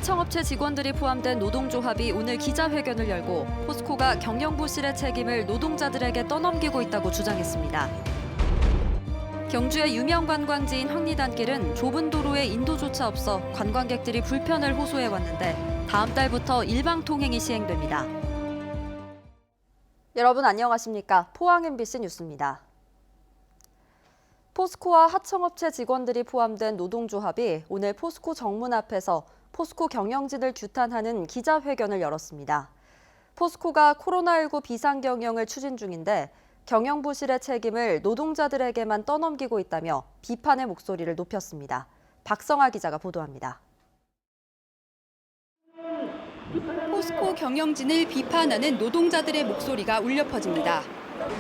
하청업체 직원들이 포함된 노동조합이 오늘 기자회견을 열고 포스코가 경영 부실의 책임을 노동자들에게 떠넘기고 있다고 주장했습니다. 경주의 유명 관광지인 황리단길은 좁은 도로에 인도조차 없어 관광객들이 불편을 호소해왔는데 다음 달부터 일방 통행이 시행됩니다. 여러분 안녕하십니까? 포항 MBC 뉴스입니다. 포스코와 하청업체 직원들이 포함된 노동조합이 오늘 포스코 정문 앞에서 포스코 경영진을 규탄하는 기자회견을 열었습니다. 포스코가 코로나19 비상경영을 추진 중인데 경영 부실의 책임을 노동자들에게만 떠넘기고 있다며 비판의 목소리를 높였습니다. 박성아 기자가 보도합니다. 포스코 경영진을 비판하는 노동자들의 목소리가 울려 퍼집니다.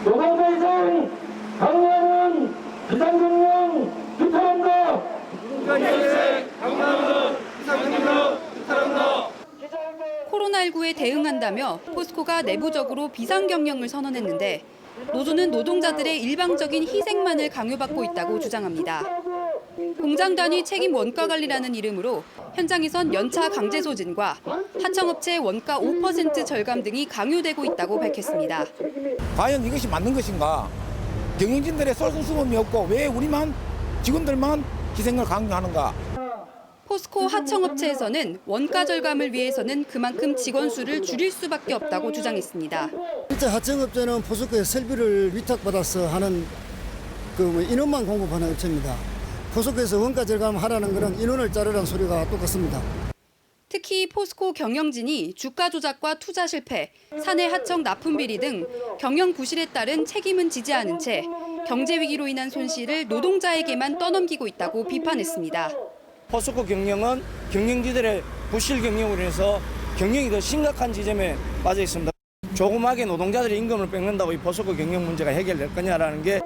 노동자에선 강요하는 비상경영 규탄한다. 코로나19에 대응한다며 포스코가 내부적으로 비상경영을 선언했는데 노조는 노동자들의 일방적인 희생만을 강요받고 있다고 주장합니다. 공장단위 책임 원가관리라는 이름으로 현장에선 연차 강제 소진과 하청업체 원가 5% 절감 등이 강요되고 있다고 밝혔습니다. 과연 이것이 맞는 것인가? 경영진들의 솔선수범이 없고 왜 우리만 직원들만 희생을 강요하는가? 포스코 하청업체에서는 원가 절감을 위해서는 그만큼 직원 수를 줄일 수밖에 없다고 주장했습니다. 실제 하청업체는 포스코에 설비를 위탁받아서 하는 인원만 공급하는 업체입니다. 포스코에서 원가 절감하라는 것은 인원을 자르라는 소리가 똑같습니다. 특히 포스코 경영진이 주가 조작과 투자 실패, 사내 하청 납품 비리 등 경영 부실에 따른 책임은 지지 않은 채 경제 위기로 인한 손실을 노동자에게만 떠넘기고 있다고 비판했습니다. 포스코 경영은 경영진들의 부실 경영으로 인해서 경영이 더 심각한 지점에 빠져 있습니다. 조그맣게 노동자들의 임금을 뺏는다고 이 포스코 경영 문제가 해결될 거냐라는 게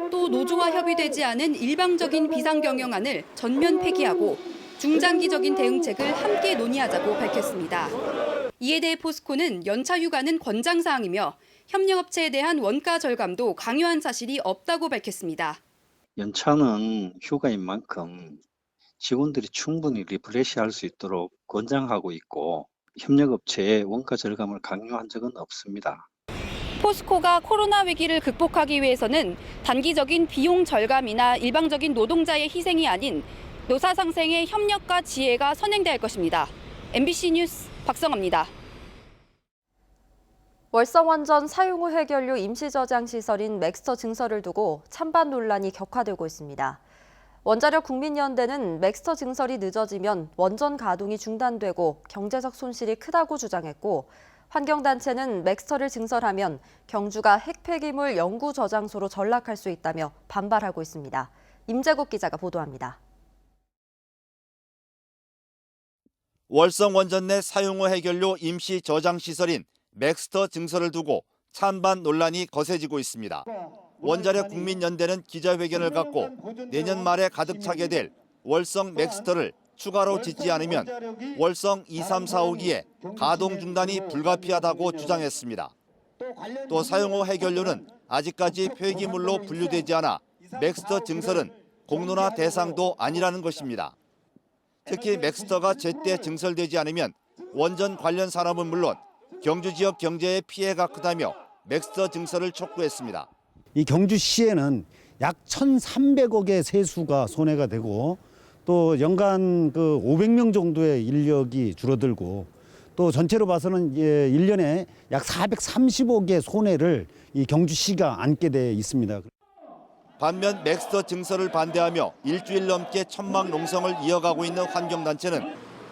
또 노조와 협의되지 않은 일방적인 비상경영안을 전면 폐기하고 중장기적인 대응책을 함께 논의하자고 밝혔습니다. 이에 대해 포스코는 연차 휴가는 권장사항이며 협력업체에 대한 원가 절감도 강요한 사실이 없다고 밝혔습니다. 연차는 휴가인 만큼 직원들이 충분히 리프레시할 수 있도록 권장하고 있고 협력업체에 원가 절감을 강요한 적은 없습니다. 포스코가 코로나 위기를 극복하기 위해서는 단기적인 비용 절감이나 일방적인 노동자의 희생이 아닌 노사 상생의 협력과 지혜가 선행돼야 할 것입니다. MBC 뉴스 박성아입니다. 월성원전 사용 후 해결료 임시 저장 시설인 맥스터 증설을 두고 찬반 논란이 격화되고 있습니다. 원자력 국민연대는 맥스터 증설이 늦어지면 원전 가동이 중단되고 경제적 손실이 크다고 주장했고 환경단체는 맥스터를 증설하면 경주가 핵폐기물 연구 저장소로 전락할 수 있다며 반발하고 있습니다. 임재국 기자가 보도합니다. 월성 원전 내 사용 후 해결료 임시 저장 시설인 맥스터 증설을 두고 찬반 논란이 거세지고 있습니다. 원자력 국민연대는 기자회견을 갖고 내년 말에 가득 차게 될 월성 맥스터를 추가로 짓지 않으면 월성 2, 3, 4, 5기의 가동 중단이 불가피하다고 주장했습니다. 또 사용 후 해결료는 아직까지 폐기물로 분류되지 않아 맥스터 증설은 공론화 대상도 아니라는 것입니다. 특히 맥스터가 제때 증설되지 않으면 원전 관련 산업은 물론 경주 지역 경제에 피해가 크다며 맥스터 증설을 촉구했습니다. 이 경주시에는 약 1,300억의 세수가 손해가 되고 또 연간 500명 정도의 인력이 줄어들고 또 전체로 봐서는 1년에 약 430억의 손해를 이 경주시가 안게 돼 있습니다. 반면 맥스터 증설을 반대하며 일주일 넘게 천막 농성을 이어가고 있는 환경단체는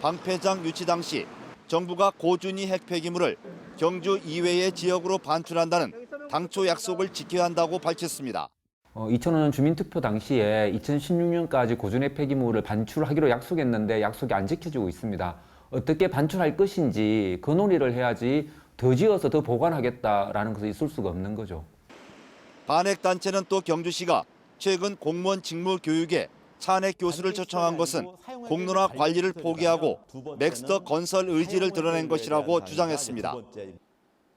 방패장 유치 당시 정부가 고준위 핵폐기물을 경주 이외의 지역으로 반출한다는 당초 약속을 지켜야 한다고 밝혔습니다. 2005년 주민투표 당시에 2016년까지 고준위 폐기물을 반출하기로 약속했는데 약속이 안 지켜지고 있습니다. 어떻게 반출할 것인지 그 논의를 해야지 더 지어서 더 보관하겠다라는 것이 있을 수가 없는 거죠. 반핵단체는 또 경주시가 최근 공무원 직무 교육에 찬핵 교수를 초청한 것은 공론화 관리를 포기하고 맥스터 건설 의지를 드러낸 것이라고 주장했습니다.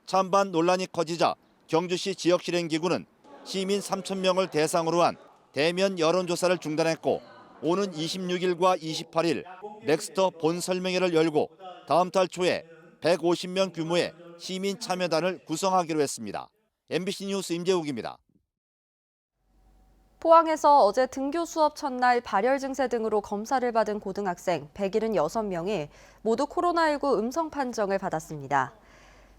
찬반 논란이 커지자 경주시 지역실행기구는 시민 3,000명을 대상으로 한 대면 여론조사를 중단했고 오는 26일과 28일 넥스터 본 설명회를 열고 다음 달 초에 150명 규모의 시민 참여단을 구성하기로 했습니다. MBC 뉴스 임재욱입니다. 포항에서 어제 등교 수업 첫날 발열 증세 등으로 검사를 받은 고등학생 176명이 모두 코로나19 음성 판정을 받았습니다.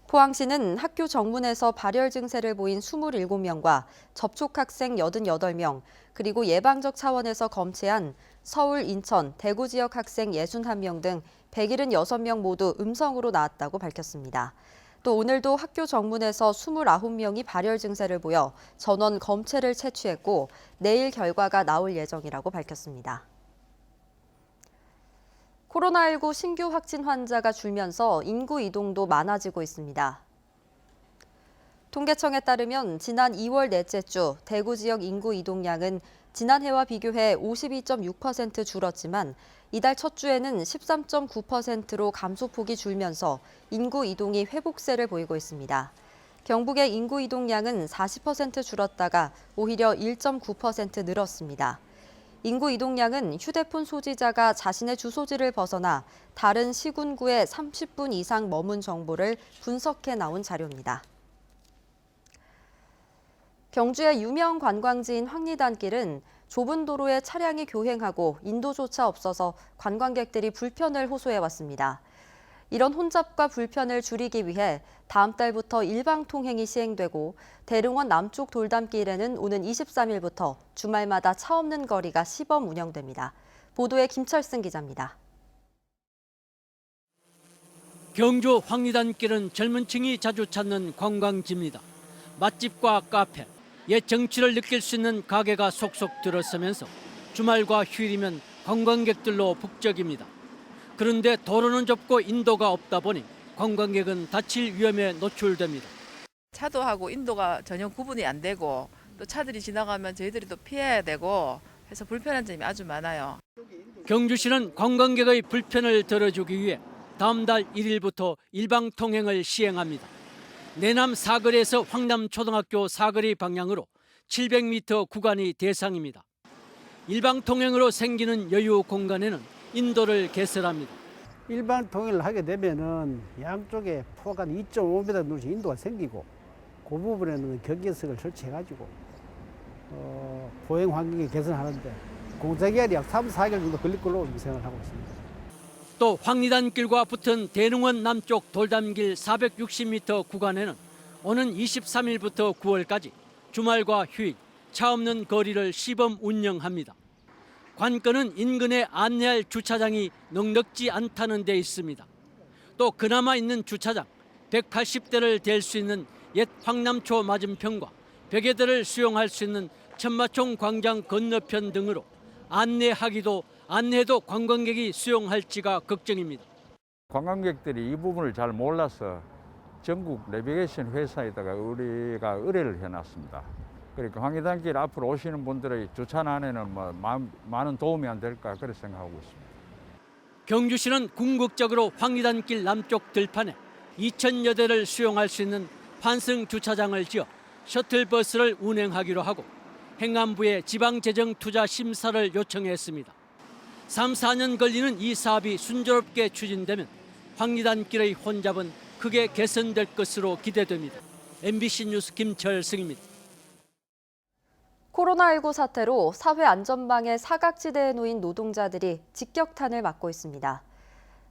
포항시는 학교 정문에서 발열 증세를 보인 27명과 접촉학생 88명, 그리고 예방적 차원에서 검체한 서울, 인천, 대구 지역 학생 61명 등 176명 모두 음성으로 나왔다고 밝혔습니다. 또 오늘도 학교 정문에서 29명이 발열 증세를 보여 전원 검체를 채취했고 내일 결과가 나올 예정이라고 밝혔습니다. 코로나19 신규 확진 환자가 줄면서 인구 이동도 많아지고 있습니다. 통계청에 따르면 지난 2월 넷째 주 대구 지역 인구 이동량은 지난해와 비교해 52.6% 줄었지만 이달 첫 주에는 13.9%로 감소폭이 줄면서 인구 이동이 회복세를 보이고 있습니다. 경북의 인구 이동량은 40% 줄었다가 오히려 1.9% 늘었습니다. 인구 이동량은 휴대폰 소지자가 자신의 주소지를 벗어나 다른 시군구에 30분 이상 머문 정보를 분석해 나온 자료입니다. 경주의 유명 관광지인 황리단길은 좁은 도로에 차량이 교행하고 인도조차 없어서 관광객들이 불편을 호소해왔습니다. 이런 혼잡과 불편을 줄이기 위해 다음 달부터 일방 통행이 시행되고 대릉원 남쪽 돌담길에는 오는 23일부터 주말마다 차 없는 거리가 시범 운영됩니다. 보도에 김철승 기자입니다. 경주 황리단길은 젊은 층이 자주 찾는 관광지입니다. 맛집과 카페, 옛 정취를 느낄 수 있는 가게가 속속 들어서면서 주말과 휴일이면 관광객들로 북적입니다. 그런데 도로는 좁고 인도가 없다 보니 관광객은 다칠 위험에 노출됩니다. 차도하고 인도가 전혀 구분이 안 되고 또 차들이 지나가면 저희들이 또 피해야 되고 해서 불편한 점이 아주 많아요. 경주시는 관광객의 불편을 덜어주기 위해 다음 달 1일부터 일방 통행을 시행합니다. 내남 사거리에서 황남초등학교 사거리 방향으로 700m 구간이 대상입니다. 일방 통행으로 생기는 여유 공간에는 인도를 개설합니다. 일반 통행을 하게 되면은 양쪽에 폭 한 2.5m 정도 인도가 생기고 그 부분에는 경계석을 설치해가지고 보행 환경을 개선하는데 공사기간이 약 3, 4개월 정도 걸릴 걸로 생각을 하고 있습니다. 또 황리단길과 붙은 대릉원 남쪽 돌담길 460m 구간에는 오는 23일부터 9월까지 주말과 휴일, 차 없는 거리를 시범 운영합니다. 관건은 인근에 안내할 주차장이 넉넉지 않다는 데 있습니다. 또 그나마 있는 주차장 180대를 댈 수 있는 옛 황남초 맞은편과 100여대를 수용할 수 있는 천마총 광장 건너편 등으로 안내해도 관광객이 수용할지가 걱정입니다. 관광객들이 이 부분을 잘 몰라서 전국 내비게이션 회사에다가 우리가 의뢰를 해놨습니다. 그러니까 황리단길 앞으로 오시는 분들의 주차난에는 많은 도움이 안 될까 그렇게 생각하고 있습니다. 경주시는 궁극적으로 황리단길 남쪽 들판에 2,000여 대를 수용할 수 있는 환승 주차장을 지어 셔틀버스를 운행하기로 하고 행안부에 지방재정투자 심사를 요청했습니다. 3, 4년 걸리는 이 사업이 순조롭게 추진되면 황리단길의 혼잡은 크게 개선될 것으로 기대됩니다. MBC 뉴스 김철승입니다. 코로나19 사태로 사회 안전망의 사각지대에 놓인 노동자들이 직격탄을 맞고 있습니다.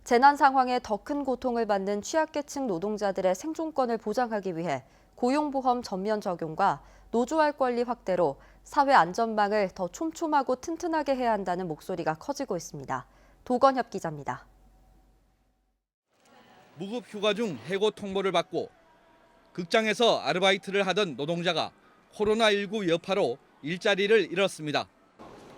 재난 상황에 더 큰 고통을 받는 취약계층 노동자들의 생존권을 보장하기 위해 고용보험 전면 적용과 노조할 권리 확대로 사회 안전망을 더 촘촘하고 튼튼하게 해야 한다는 목소리가 커지고 있습니다. 도건협 기자입니다. 무급 휴가 중 해고 통보를 받고 극장에서 아르바이트를 하던 노동자가 코로나19 여파로 일자리를 잃었습니다.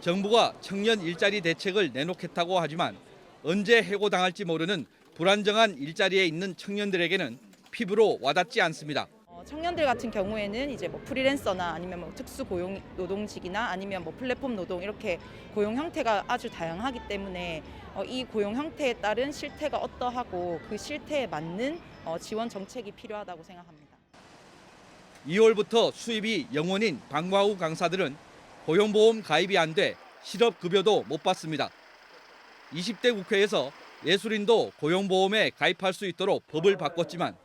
정부가 청년 일자리 대책을 내놓겠다고 하지만 언제 해고당할지 모르는 불안정한 일자리에 있는 청년들에게는 피부로 와닿지 않습니다. 청년들 같은 경우에는 이제 뭐 프리랜서나 아니면 뭐 특수 고용 노동직이나 아니면 뭐 플랫폼 노동 이렇게 고용 형태가 아주 다양하기 때문에 이 고용 형태에 따른 실태가 어떠하고 그 실태에 맞는 지원 정책이 필요하다고 생각합니다. 2월부터 수입이 0원인 방과후 강사들은 고용보험 가입이 안 돼 실업급여도 못 받습니다. 20대 국회에서 예술인도 고용보험에 가입할 수 있도록 법을 바꿨지만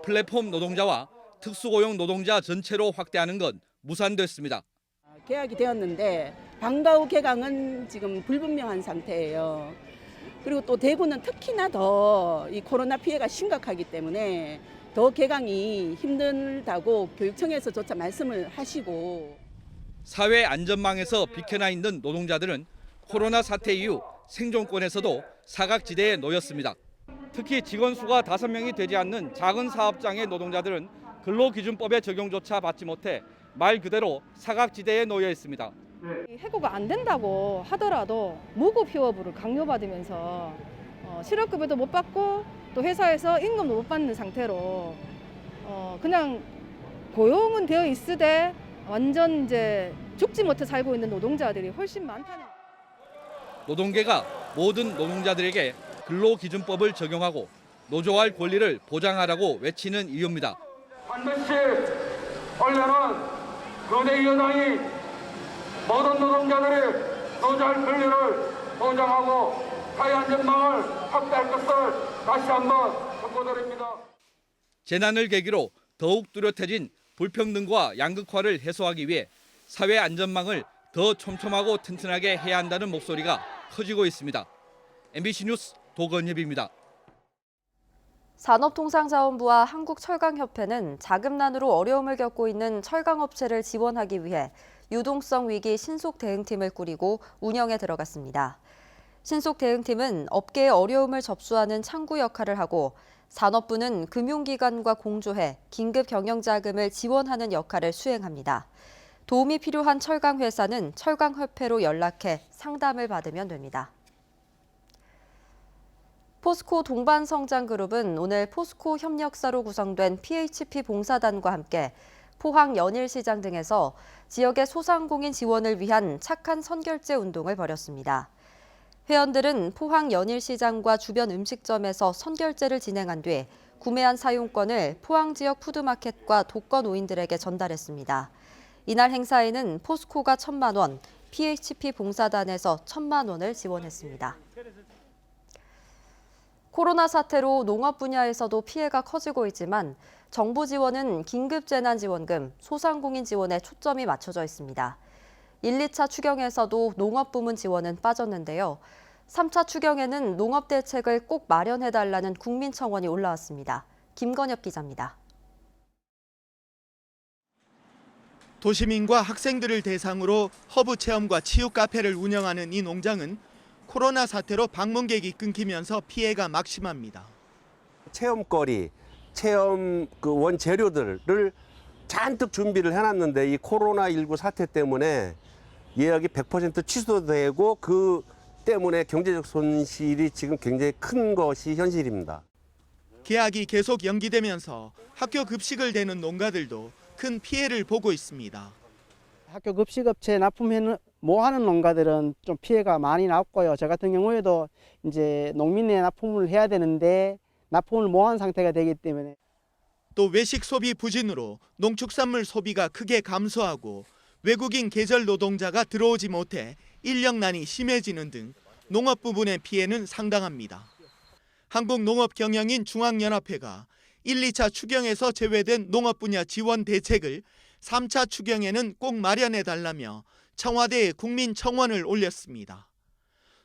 플랫폼 노동자와 특수고용 노동자 전체로 확대하는 건 무산됐습니다. 계약이 되었는데 방과 후 개강은 지금 불분명한 상태예요. 그리고 또 대구는 특히나 더 이 코로나 피해가 심각하기 때문에 더 개강이 힘들다고 교육청에서조차 말씀을 하시고, 사회 안전망에서 비켜나 있는 노동자들은 코로나 사태 이후 생존권에서도 사각지대에 놓였습니다. 특히 직원 수가 5명이 되지 않는 작은 사업장의 노동자들은 근로기준법의 적용조차 받지 못해 말 그대로 사각지대에 놓여 있습니다. 해고가 안 된다고 하더라도 무급 휴업을 강요받으면서 실업급여도 못 받고 또 회사에서 임금도 못 받는 상태로 그냥 고용은 되어 있으되 완전 이제 죽지 못해 살고 있는 노동자들이 훨씬 많다는. 노동계가 모든 노동자들에게 근로기준법을 적용하고 노조할 권리를 보장하라고 외치는 이유입니다. 반드시 올해는 거대 여당이 모든 노동자들의 노조할 권리를 보장하고 사회 안전망을 확대할 것을 다시 한번 촉구드립니다. 재난을 계기로 더욱 뚜렷해진 불평등과 양극화를 해소하기 위해 사회 안전망을 더 촘촘하고 튼튼하게 해야 한다는 목소리가 커지고 있습니다. MBC 뉴스 도건엽입니다. 산업통상자원부와 한국철강협회는 자금난으로 어려움을 겪고 있는 철강업체를 지원하기 위해 유동성 위기 신속 대응팀을 꾸리고 운영에 들어갔습니다. 신속 대응팀은 업계의 어려움을 접수하는 창구 역할을 하고 산업부는 금융기관과 공조해 긴급 경영자금을 지원하는 역할을 수행합니다. 도움이 필요한 철강회사는 철강협회로 연락해 상담을 받으면 됩니다. 포스코 동반성장그룹은 오늘 포스코 협력사로 구성된 PHP 봉사단과 함께 포항 연일시장 등에서 지역의 소상공인 지원을 위한 착한 선결제 운동을 벌였습니다. 회원들은 포항 연일시장과 주변 음식점에서 선결제를 진행한 뒤 구매한 사용권을 포항 지역 푸드마켓과 독거노인들에게 전달했습니다. 이날 행사에는 포스코가 1,000만 원, PHP 봉사단에서 1,000만 원을 지원했습니다. 코로나 사태로 농업 분야에서도 피해가 커지고 있지만 정부 지원은 긴급재난지원금, 소상공인 지원에 초점이 맞춰져 있습니다. 1, 2차 추경에서도 농업 부문 지원은 빠졌는데요. 3차 추경에는 농업 대책을 꼭 마련해달라는 국민청원이 올라왔습니다. 김건엽 기자입니다. 도시민과 학생들을 대상으로 허브 체험과 치유 카페를 운영하는 이 농장은 코로나 사태로 방문객이 끊기면서 피해가 막심합니다. 체험거리, 체험 원재료들을 잔뜩 준비를 해놨는데 이 코로나19 사태 때문에 예약이 100% 취소되고 그 때문에 경제적 손실이 지금 굉장히 큰 것이 현실입니다. 계약이 계속 연기되면서 학교 급식을 대는 농가들도 큰 피해를 보고 있습니다. 학교 급식업체 납품하는 하는 농가들은 좀 피해가 많이 났고요. 저 같은 경우에도 이제 농민의 납품을 해야 되는데 납품을 못한 상태가 되기 때문에. 또 외식 소비 부진으로 농축산물 소비가 크게 감소하고 외국인 계절 노동자가 들어오지 못해 인력난이 심해지는 등 농업 부분의 피해는 상당합니다. 한국농업경영인 중앙연합회가 1, 2차 추경에서 제외된 농업 분야 지원 대책을 3차 추경에는 꼭 마련해달라며 청와대에 국민청원을 올렸습니다.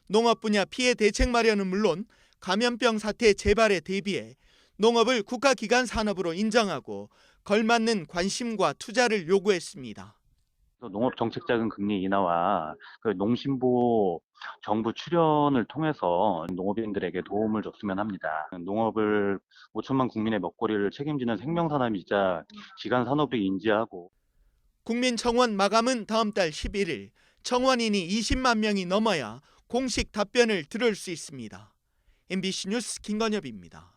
농업 분야 피해 대책 마련은 물론 감염병 사태 재발에 대비해 농업을 국가기관 산업으로 인정하고 걸맞는 관심과 투자를 요구했습니다. 농업정책자금 금리 인하와 농심부 정부 출연을 통해서 농업인들에게 도움을 줬으면 합니다. 농업을 5천만 국민의 먹거리를 책임지는 생명산업이자 기간산업을 인지하고 국민청원 마감은 다음 달 11일, 청원인이 20만 명이 넘어야 공식 답변을 들을 수 있습니다. MBC 뉴스 김건엽입니다.